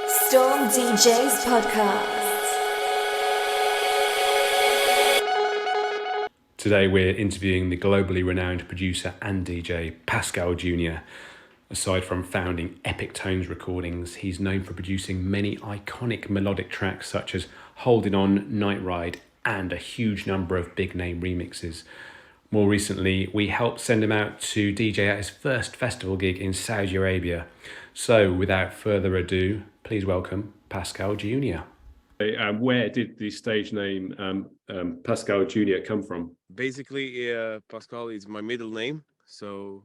Storm DJs Podcast. Today we're interviewing the globally renowned producer and DJ Pascal Junior. Aside from founding Epic Tones Recordings, he's known for producing many iconic melodic tracks such as Holdin, Night Ride, and a huge number of big name remixes. More recently, we helped send him out to DJ at his first festival gig in Saudi Arabia. So without further ado, please welcome Pascal Junior. Where did the stage name Pascal Junior come from? Basically, Pascal is my middle name. So,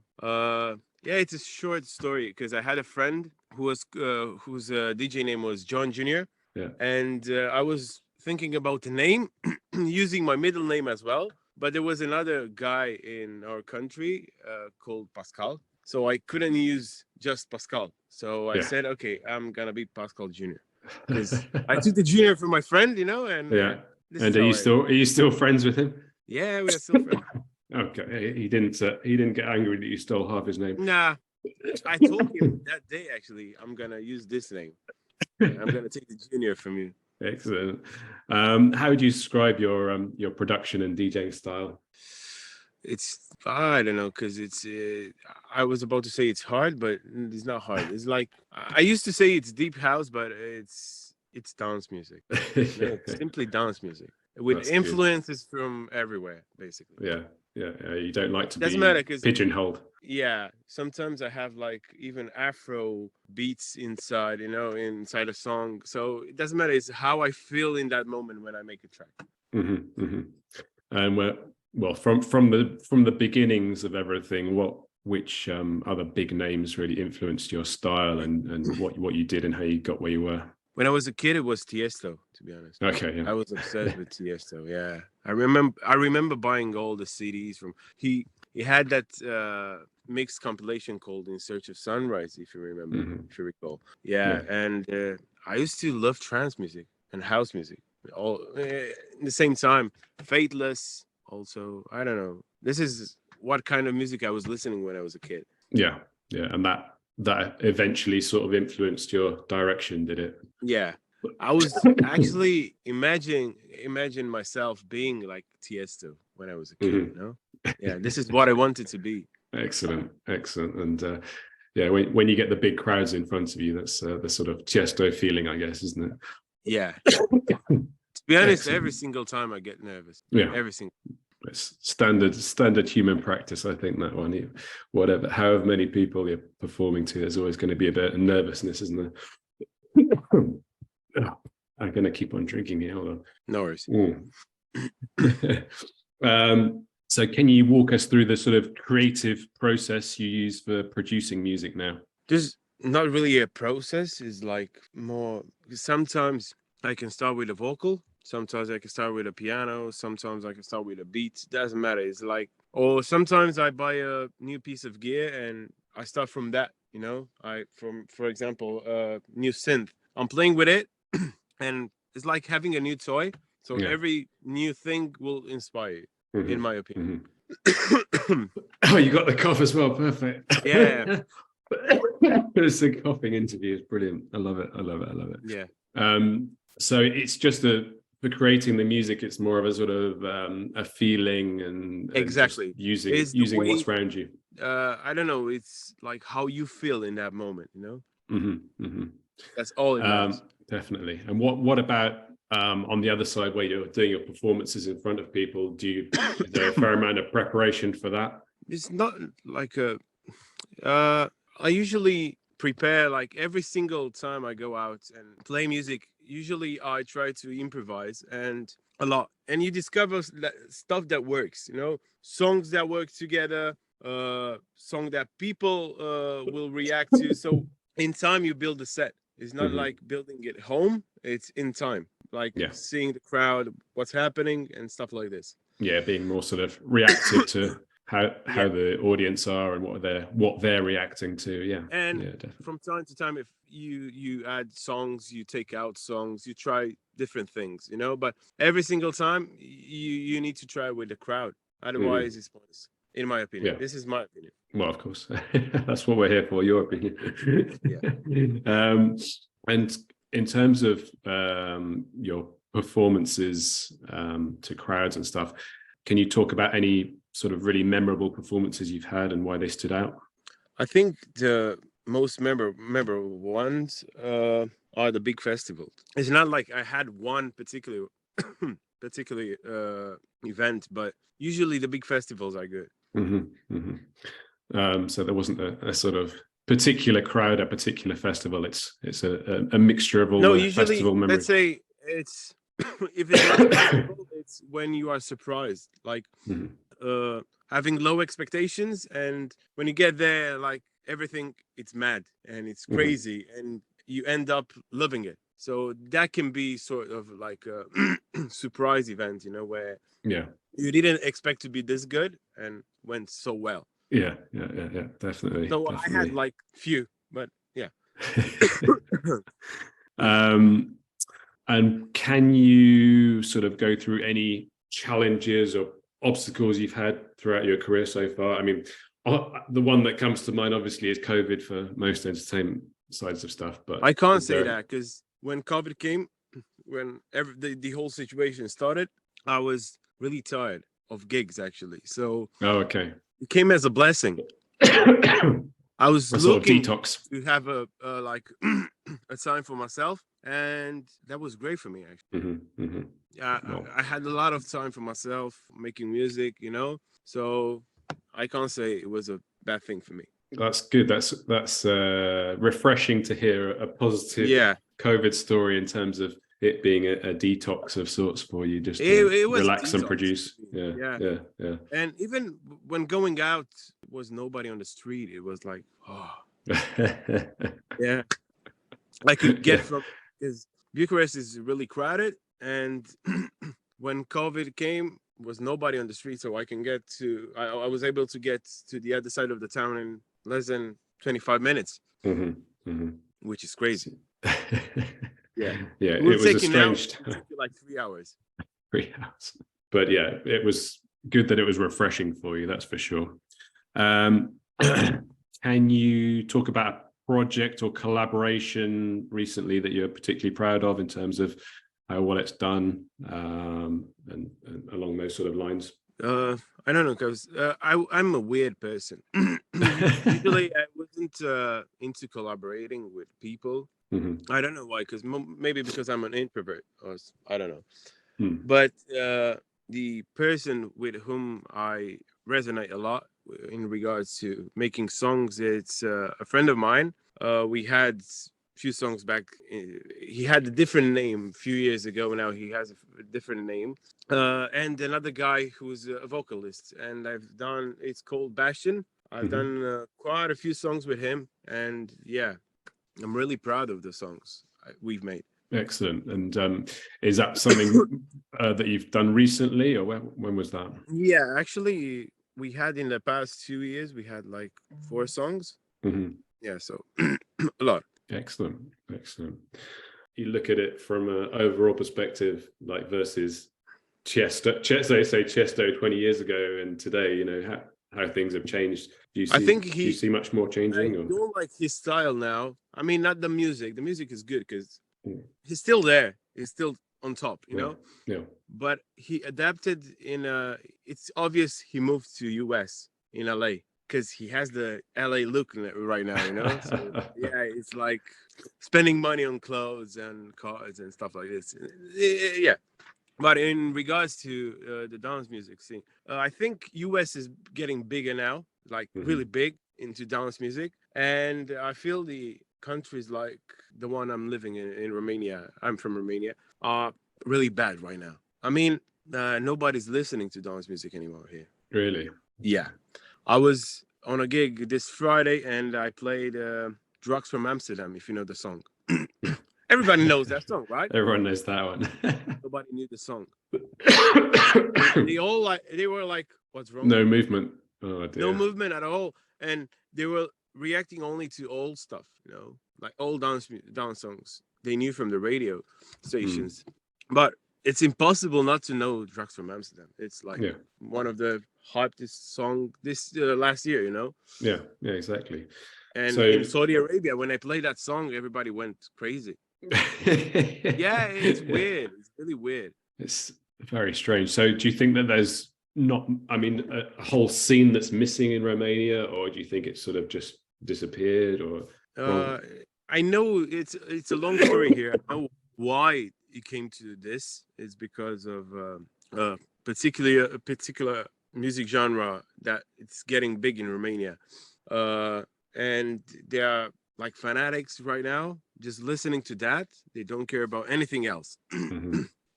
it's a short story because I had a friend whose DJ name was John Junior. Yeah. And I was thinking about the name, using my middle name as well. But there was another guy in our country called Pascal. So I couldn't use just Pascal. So I said, okay, I'm going to be Pascal Junior. Because I took the Junior from my friend, and... Yeah. And are you still friends with him? Yeah, we are still friends. Okay. He didn't get angry that you stole half his name. Nah. I told him that day, actually, I'm going to use this name. I'm going to take the Junior from you. Excellent. How would you describe your production and DJing style? I don't know, because I was about to say it's hard, but it's not hard. It's like, I used to say it's deep house, but it's dance music. It's simply dance music with That's influences from everywhere, basically. Yeah. You don't like to Doesn't be matter, cause pigeonholed. Yeah, sometimes I have like even Afro beats inside, inside a song. So it doesn't matter. It's how I feel in that moment when I make a track. Mm-hmm, mm-hmm. And from the beginnings of everything, which other big names really influenced your style and what you did and how you got where you were? When I was a kid, it was Tiesto, to be honest. Okay, yeah. I was obsessed with Tiesto. Yeah, I remember buying all the CDs from he had that mixed compilation called "In Search of Sunrise," if you remember, if you recall. Yeah. And I used to love trance music and house music all in the same time. Fateless, also. I don't know. This is what kind of music I was listening when I was a kid. Yeah, and that eventually sort of influenced your direction, did it? Yeah. I was actually imagine myself being like Tiesto when I was a kid, Yeah, this is what I wanted to be. Excellent. And when you get the big crowds in front of you, that's the sort of Tiesto feeling, I guess, isn't it? Yeah. To be honest, every single time I get nervous. Yeah. Every single. It's standard human practice, I think, that one. Whatever, however many people you're performing to, there's always going to be a bit of nervousness, isn't there? I'm going to keep on drinking here. Hold on. No worries. So can you walk us through the sort of creative process you use for producing music now? There's not really a process. It's like more, sometimes I can start with a vocal. Sometimes I can start with a piano. Sometimes I can start with a beat. Doesn't matter. It's like, or sometimes I buy a new piece of gear and I start from that, for example, new synth. I'm playing with it and it's like having a new toy. So every new thing will inspire you, in my opinion. Oh, you got the cough as well. Perfect. Yeah. It's a coughing interview. It's brilliant. I love it. Yeah. So it's just for creating the music, it's more of a sort of a feeling and exactly using what's around you. I don't know. It's like how you feel in that moment, That's all it matters. Definitely. And what about on the other side where you're doing your performances in front of people? Is there a fair amount of preparation for that? It's not like I usually prepare like every single time I go out and play music. Usually I try to improvise and a lot, and you discover stuff that works, songs that work together, song that people will react to. So in time you build a set. It's not like building it home. It's in time, like seeing the crowd, what's happening and stuff like this. Yeah, being more sort of reactive to how the audience are and what they're reacting to. And from time to time, if you add songs, you take out songs, you try different things, but every single time you need to try with the crowd, otherwise it's pointless. in my opinion. Yeah. This is my opinion. Well, of course, that's what we're here for. Your opinion. Yeah. And in terms of your performances to crowds and stuff, can you talk about any sort of really memorable performances you've had and why they stood out? I think the most memorable ones are the big festivals. It's not like I had one particular particular event, but usually the big festivals are good. So there wasn't a sort of particular crowd at a particular festival. It's a mixture of all No, the usually, festival memories. let's say it's if it's not a festival, it's when you are surprised, like having low expectations, and when you get there, like everything, it's mad and it's crazy, and you end up loving it. So that can be sort of like a surprise event, where you didn't expect to be this good and went so well. Yeah, definitely. So definitely. I had like few, but yeah. And can you sort of go through any challenges or obstacles you've had throughout your career so far? I mean, the one that comes to mind obviously is COVID for most entertainment sides of stuff, but I can't say that because when COVID came, when the whole situation started, I was really tired of gigs actually. So okay. It came as a blessing. I was looking sort of detox to have a like a time for myself, and that was great for me actually. I had a lot of time for myself making music, so I can't say it was a bad thing for me. That's good. That's refreshing to hear a positive COVID story in terms of it being a detox of sorts for you, just to it was relax and produce. Yeah. And even when going out, was nobody on the street. It was like, yeah, I could get from, because Bucharest is really crowded, and when COVID came, was nobody on the street, so I was able to get to the other side of the town in less than 25 minutes, which is crazy. Yeah, it was a strange time. It took you like 3 hours. 3 hours, but yeah, it was good that it was refreshing for you, that's for sure. Can you talk about a project or collaboration recently that you're particularly proud of in terms of how well it's done, and along those sort of lines? I don't know, because I'm a weird person. Usually I wasn't into collaborating with people. I don't know why, because maybe because I'm an introvert, or I don't know. But the person with whom I resonate a lot in regards to making songs, it's a friend of mine. We had few songs back. He had a different name a few years ago. Now he has a different name. And another guy who's a vocalist, and it's called Bastion. I've done quite a few songs with him, and yeah, I'm really proud of the songs we've made. Excellent. And is that something that you've done recently, or when was that? Yeah, actually, we had in the past 2 years, we had like 4 songs. Yeah, so a lot. Excellent. You look at it from an overall perspective, like versus Chesto 20 years ago and today, how things have changed. Do you see much more changing? I don't like his style now. I mean, not the music. The music is good because he's still there. He's still on top, Yeah. But he adapted it's obvious he moved to US in LA because he has the LA look right now, So yeah, it's like spending money on clothes and cars and stuff like this. Yeah. But in regards to the dance music scene, I think US is getting bigger now, like really big into dance music. And I feel the countries like the one I'm living in Romania, I'm from Romania, are really bad right now. I mean, nobody's listening to dance music anymore here. Really? Yeah. I was on a gig this Friday and I played Drugs from Amsterdam, if you know the song. Everybody knows that song, right? Everyone knows that one. Nobody knew the song. They were like, what's wrong? No movement. Oh dear. No movement at all. And they were reacting only to old stuff, like old dance songs they knew from the radio stations. But it's impossible not to know Drugs from Amsterdam. It's like one of the hypest song this last year, you know. Yeah, exactly. And So in Saudi Arabia, when I played that song, everybody went crazy. Yeah, it's weird. It's really weird. It's very strange. So do you think that there's not, I mean, a whole scene that's missing in Romania, or do you think it's sort of just disappeared? Or I know it's a long story here. I know why it came to this is because of a particular music genre that it's getting big in Romania, and they are like fanatics right now, just listening to that. They don't care about anything else,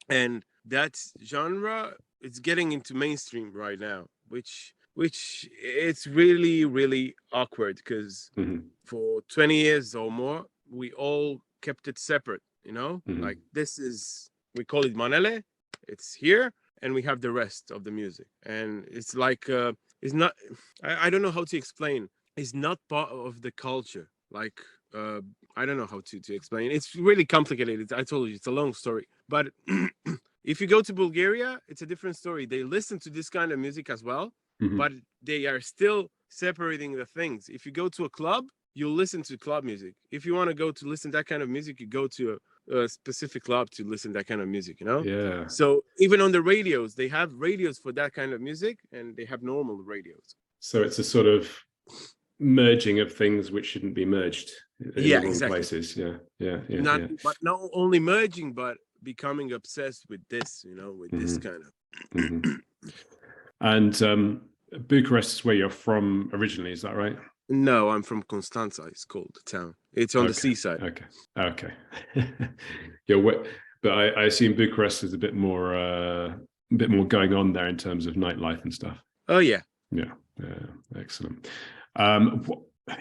and that genre it's getting into mainstream right now, which it's really awkward because for 20 years or more we all kept it separate, you know. Like this is, we call it manele, it's here, and we have the rest of the music, and it's like it's not, I don't know how to explain, it's not part of the culture, like I don't know how to explain, it's really complicated. I told you it's a long story, but if you go to Bulgaria, it's a different story. They listen to this kind of music as well, but they are still separating the things. If you go to a club, you'll listen to club music. If you want to go to listen to that kind of music, you go to a specific club to listen to that kind of music, you know? Yeah. So even on the radios, they have radios for that kind of music, and they have normal radios. So it's a sort of merging of things which shouldn't be merged in the wrong places. But not only merging, but becoming obsessed with this, you know, with this kind of. And Bucharest is where you're from originally, is that right? No, I'm from Constanța. It's called the town. It's on the seaside. Okay. But I assume Bucharest is a bit more going on there in terms of nightlife and stuff. Oh yeah. Yeah. Excellent.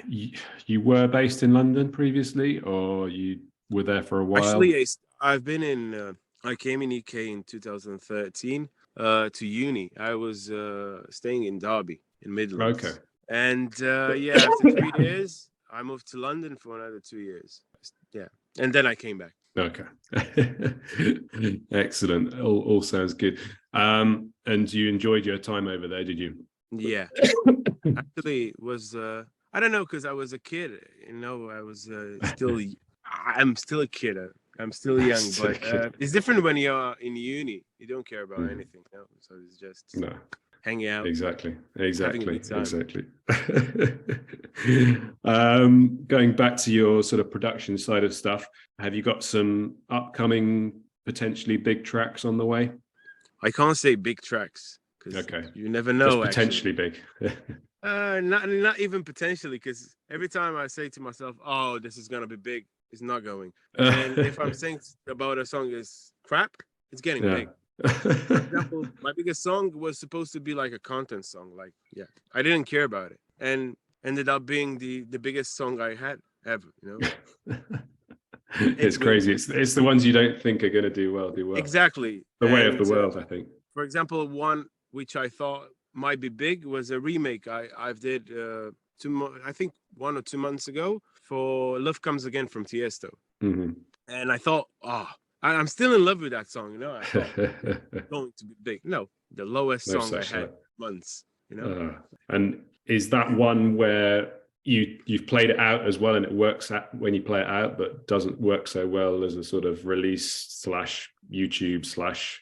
You were based in London previously, or you were there for a while? Actually, I've been in. I came in UK in 2013 to uni. I was staying in Derby in Midlands. Okay. And after 3 years, I moved to London for another 2 years. Yeah, and then I came back. Okay. Excellent. All sounds good. And you enjoyed your time over there, did you? Yeah. Actually, it was I don't know, because I was a kid. You know, I was still. I'm still a kid. I'm still young, but it's different when you're in uni. You don't care about anything, you know? So it's just hanging out. Exactly. Going back to your sort of production side of stuff, have you got some upcoming potentially big tracks on the way? I can't say big tracks because you never know. Just potentially big. Not even potentially, because every time I say to myself, "Oh, this is gonna be big," it's not going. And if I'm saying about a song is crap, it's getting big. For example, my biggest song was supposed to be like a content song. Like, I didn't care about it, and ended up being the biggest song I had ever. You know, it's crazy. It's the ones you don't think are going to do well. Exactly. The way of the world, I think. For example, one which I thought might be big was a remake I did I think 1 or 2 months ago for Love Comes Again from Tiesto. And I thought, I'm still in love with that song, you know. I thought it's going to be big. No, the lowest song I had months, you know. And is that one where you've played it out as well, and it works out when you play it out, but doesn't work so well as a sort of release / YouTube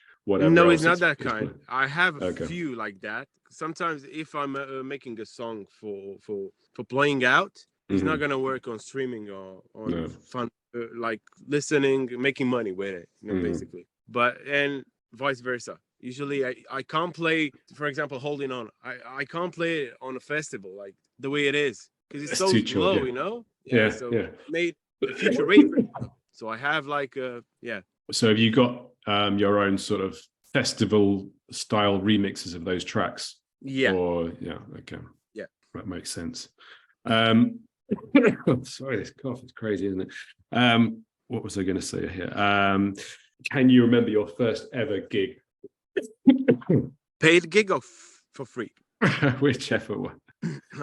/ whatever? No, it's not that kind. I have a few like that. Sometimes if I'm making a song for playing out, it's not gonna work on streaming or on fun, like listening, making money with it, you know, basically. But and vice versa. Usually, I can't play, for example, Holdin On. I can't play it on a festival like the way it is, because it's so low, you know. Made a future rate. So I have like So have you got your own sort of festival style remixes of those tracks? Yeah. Okay. Yeah. That makes sense. Sorry, this cough is crazy, isn't it? What was I going to say here? Can you remember your first ever gig? Paid gig or for free? Whichever one.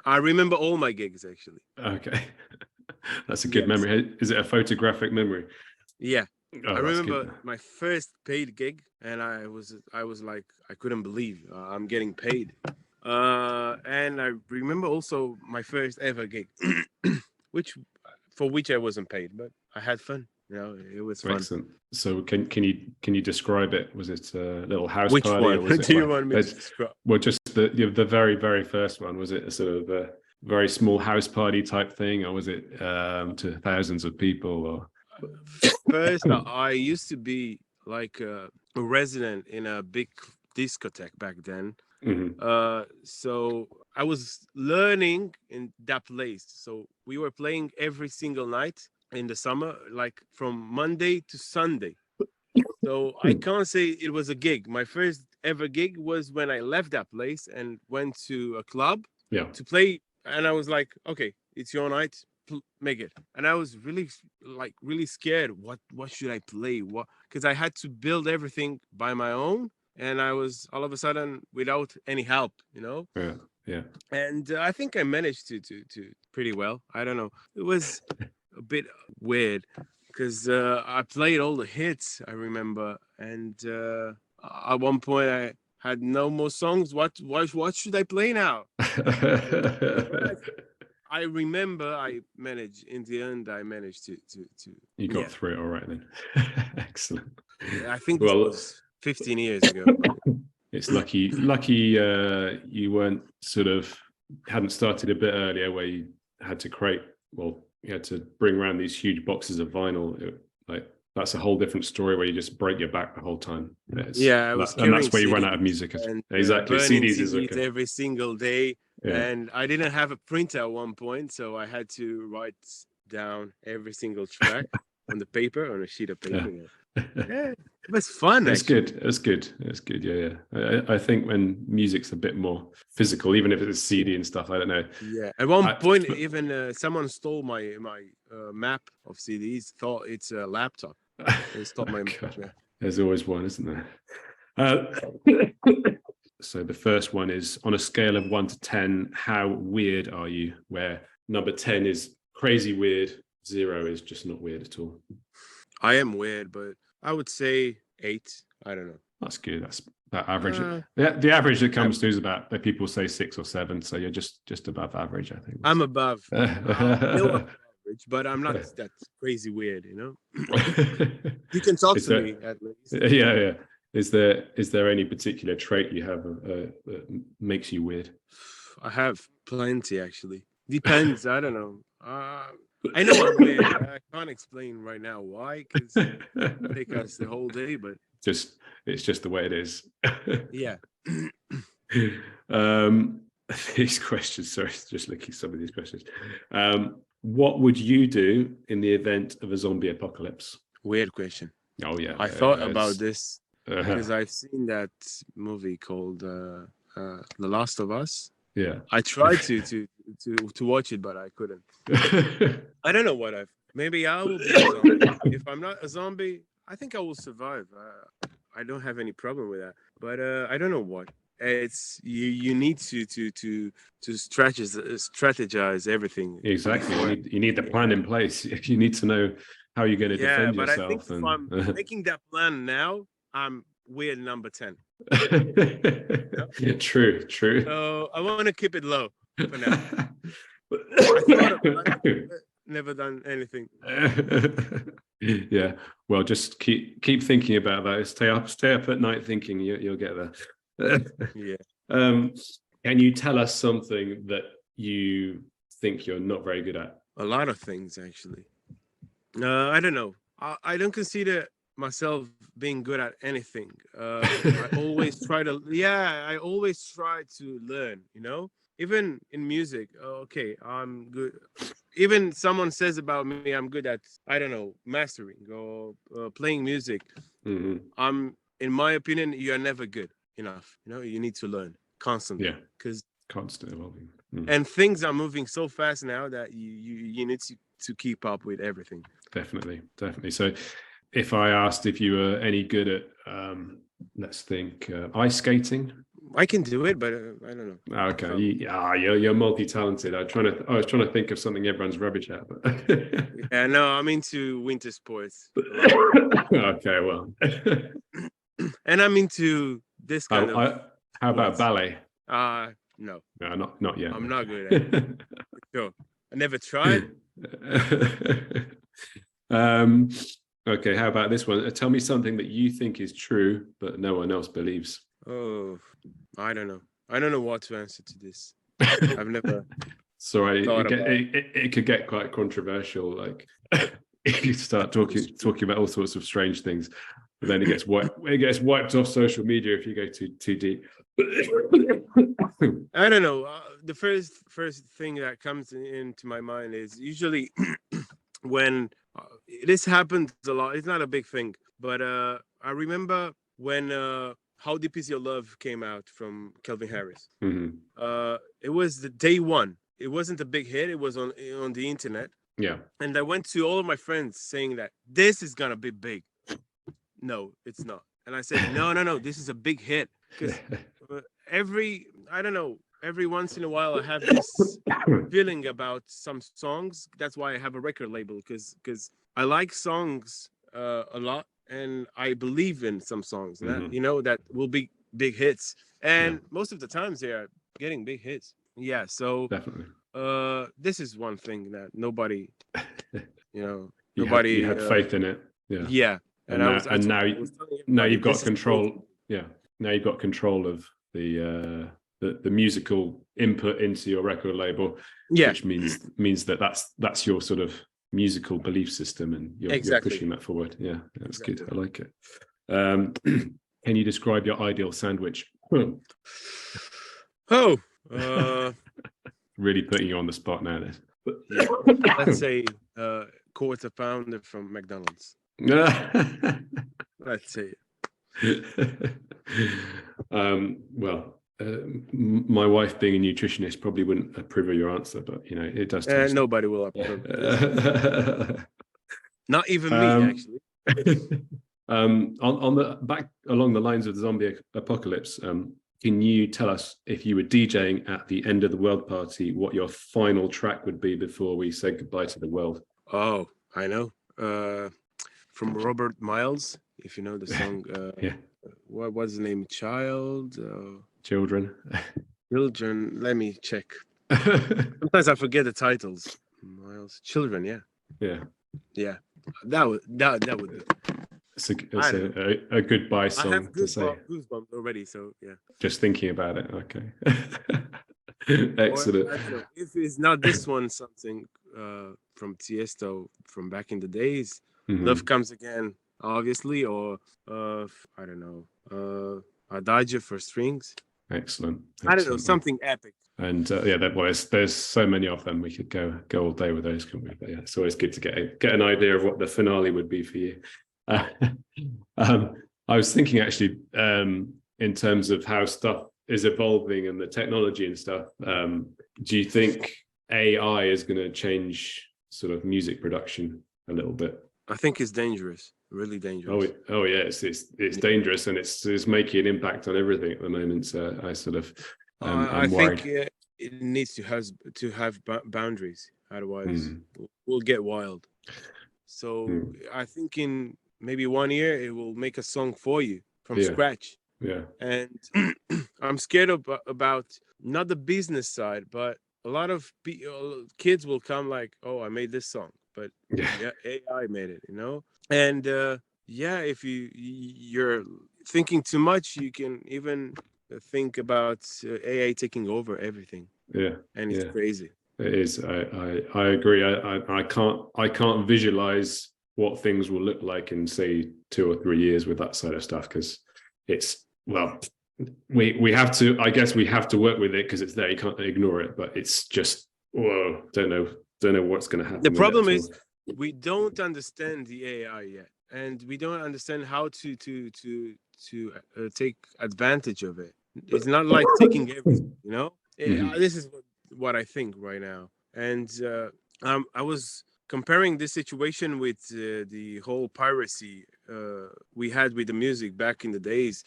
I remember all my gigs, actually. Okay. That's a good memory. Is it a photographic memory? Yeah. Oh, I that's remember good. my first paid gig, and I was like, I couldn't believe I'm getting paid. And I remember also my first ever gig, which for which I wasn't paid, but I had fun. You know, it was fun. Excellent. So can you describe it? Was it a little house Which party, one or was it do you like want me to describe? well, just the very very first one? Was it a sort of a very small house party type thing, or was it to thousands of people? Or First, I used to be like a resident in a big discotheque back then. Mhm. So I was learning in that place. So we were playing every single night in the summer, like from Monday to Sunday. So I can't say it was a gig. My first ever gig was when I left that place and went to a club Yeah. to play. And I was like, okay, it's your night, make it. And I was really like really scared. What should I play? What? Because I had to build everything by my own, and I was all of a sudden without any help, you know. Yeah. Yeah. And I think I managed to pretty well. I don't know. It was a bit weird because I played all the hits. I remember, and at one point I had no more songs. What should I play now? I remember I managed in the end. I managed to You got yeah. through it all right then. Excellent. I think this Well, was 15 years ago. it's lucky you weren't sort of hadn't started a bit earlier where you had to create. Well, you had to bring around these huge boxes of vinyl. Like that's a whole different story where you just break your back the whole time. Yeah, I was And carrying that's where you run out of CDs music. and Exactly, burning CDs is CDs okay. every single day. Yeah. And I didn't have a printer at one point, so I had to write down every single track on the paper, on a sheet of paper. Yeah, it was fun. It's actually. good. It's good. It's good. Yeah, yeah. I think when music's a bit more physical, even if it's CD and stuff, I don't know. Yeah. At one point, even someone stole my map of CDs. Thought it's a laptop. They stole my. Yeah. There's always one, isn't there? So the first one is on a scale of 1 to 10, how weird are you? Where number 10 is crazy weird, 0 is just not weird at all. I am weird, but I would say 8. I don't know. That's good. That's that average. The average that comes to is about, people say 6 or 7. So you're just above average, I think. I'm above. Average, but I'm not that crazy weird, you know. You can talk to me at least. Yeah, yeah. Is there any particular trait you have that makes you weird? I have plenty, actually. Depends. I don't know. I know I'm weird. I can't explain right now why, because it takes us the whole day. But it's just the way it is. Yeah. These questions. Sorry, just looking at some of these questions. What would you do in the event of a zombie apocalypse? Weird question. Oh yeah. I thought about this. Because I've seen that movie called The Last of Us. Yeah. I tried to watch it, but I couldn't. I don't know what maybe I will be a zombie. If I'm not a zombie, I think I will survive. I don't have any problem with that. But I don't know what. It's you need to strategize everything. Exactly. You need the plan in place. You need to know how you're going to defend yourself. I think if I'm making that plan now, I'm weird number 10. True. So I want to keep it low for now. I thought about it, never done anything. Yeah. Well, just keep thinking about that. Stay up at night thinking. You'll get there. Yeah. Can you tell us something that you think you're not very good at? A lot of things, actually. I don't know. I don't consider myself being good at anything. I always try to learn, you know, even in music. Okay, I'm good. Even someone says about me I'm good at, I don't know, mastering or playing music. Mm-hmm. In my opinion, you are never good enough. You know, you need to learn constantly. Yeah, because constant evolving. And things are moving so fast now that you need to keep up with everything. Definitely. So if I asked if you were any good at, let's think, ice skating. I can do it, but I don't know. Okay, you're multi-talented. I was trying to think of something everyone's rubbish at, but Yeah, no, I'm into winter sports okay, well, and I'm into this kind of how about sports. ballet? No, Not yet. I'm not good at it. Sure, I never tried. Okay, how about this one? Tell me something that you think is true, but no one else believes. Oh, I don't know what to answer to this. I've never Sorry, thought about it could get quite controversial. Like you start talking about all sorts of strange things, but then it gets wiped off social media if you go too deep. I don't know. The first thing that comes into my mind is usually when this happens a lot. It's not a big thing, but I remember when "How Deep Is Your Love" came out from Calvin Harris. Mm-hmm. It was the day one. It wasn't a big hit. It was on the internet. Yeah. And I went to all of my friends saying that this is gonna be big. No, it's not. And I said, no, this is a big hit because every once in a while I have this feeling about some songs. That's why I have a record label because I like songs a lot and I believe in some songs that that will be big hits. And most of the times they are getting big hits. Yeah, so definitely. This is one thing that nobody, you had faith in it. Yeah. Yeah. And now you've got control. Yeah. Now you've got control of the musical input into your record label, which means that's your sort of musical belief system, and you're pushing that forward. Yeah, that's good. I like it. Can you describe your ideal sandwich? Really putting you on the spot now. Let's say quarter pounder from McDonald's. Let's say my wife being a nutritionist probably wouldn't approve of your answer, but it does taste. Nobody will approve. Not even me, actually. On the back along the lines of the zombie apocalypse, can you tell us, if you were DJing at the end of the world party, what your final track would be before we say goodbye to the world? Oh, I know. From Robert Miles, if you know the song. What was the name? Children. Let me check. Sometimes I forget the titles. Miles. Children. Yeah. That would be. It's a goodbye song. I have to say. Goosebumps already, so yeah. Just thinking about it. Okay. Excellent. Or, I don't know, if it's not this one, something from Tiesto from back in the days. Love Comes Again, obviously, or I don't know, Adagio for strings. Excellent. I don't know, something epic. And there's so many of them. We could go all day with those, couldn't we? But yeah, it's always good to get an idea of what the finale would be for you. I was thinking actually, in terms of how stuff is evolving and the technology and stuff. Do you think AI is going to change sort of music production a little bit? I think it's dangerous, really dangerous. Oh yeah, it's dangerous, and it's making an impact on everything at the moment. So I sort of, I think it needs to have boundaries. Otherwise, we'll get wild. So I think in maybe 1 year, it will make a song for you from scratch. Yeah. And I'm scared about not the business side, but a lot of kids will come like, oh, I made this song, but AI made it, And if you're thinking too much, you can even think about AI taking over everything. Yeah. And it's crazy. It is. I agree. I can't visualize what things will look like in say 2 or 3 years with that side of stuff, because it's we have to. I guess we have to work with it because it's there. You can't ignore it. But it's just don't know what's going to happen. The problem is we don't understand the AI yet, and we don't understand how to take advantage of it. It's not like taking everything, This is what I think right now, and I was comparing this situation with the whole piracy we had with the music back in the days.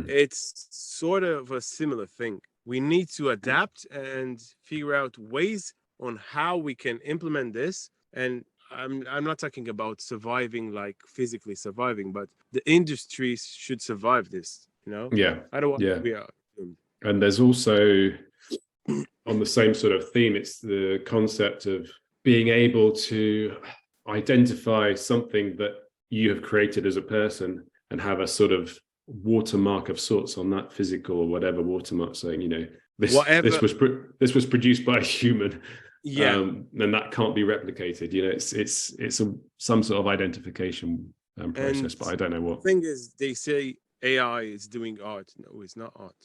it's sort of a similar thing. We need to adapt and figure out ways on how we can implement this. And I'm not talking about surviving, like physically surviving, but the industry should survive this, you know? Yeah. Otherwise Yeah. we are doomed. And there's also, on the same sort of theme, it's the concept of being able to identify something that you have created as a person and have a sort of watermark of sorts on that physical or whatever watermark, saying, you know, this was produced by a human. Yeah. And that can't be replicated. You know, it's some sort of identification process, And but I don't know what. the thing is, they say AI is doing art. No, it's not art.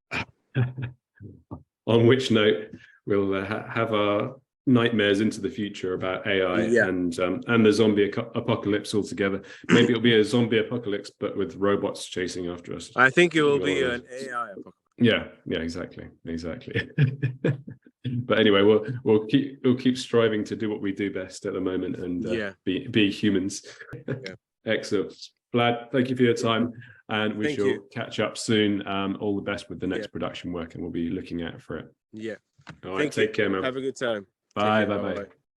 On which note, we'll have our nightmares into the future about AI and the zombie apocalypse altogether. Maybe it'll be a zombie apocalypse, but with robots chasing after us. I think it will be an AI apocalypse. Yeah, exactly. But anyway, we'll keep striving to do what we do best at the moment and be humans. Yeah. Excellent. Vlad, thank you for your time, and we shall catch up soon. All the best with the next production work, and we'll be looking out for it. Yeah. All right, take care, man. Have a good time. Bye.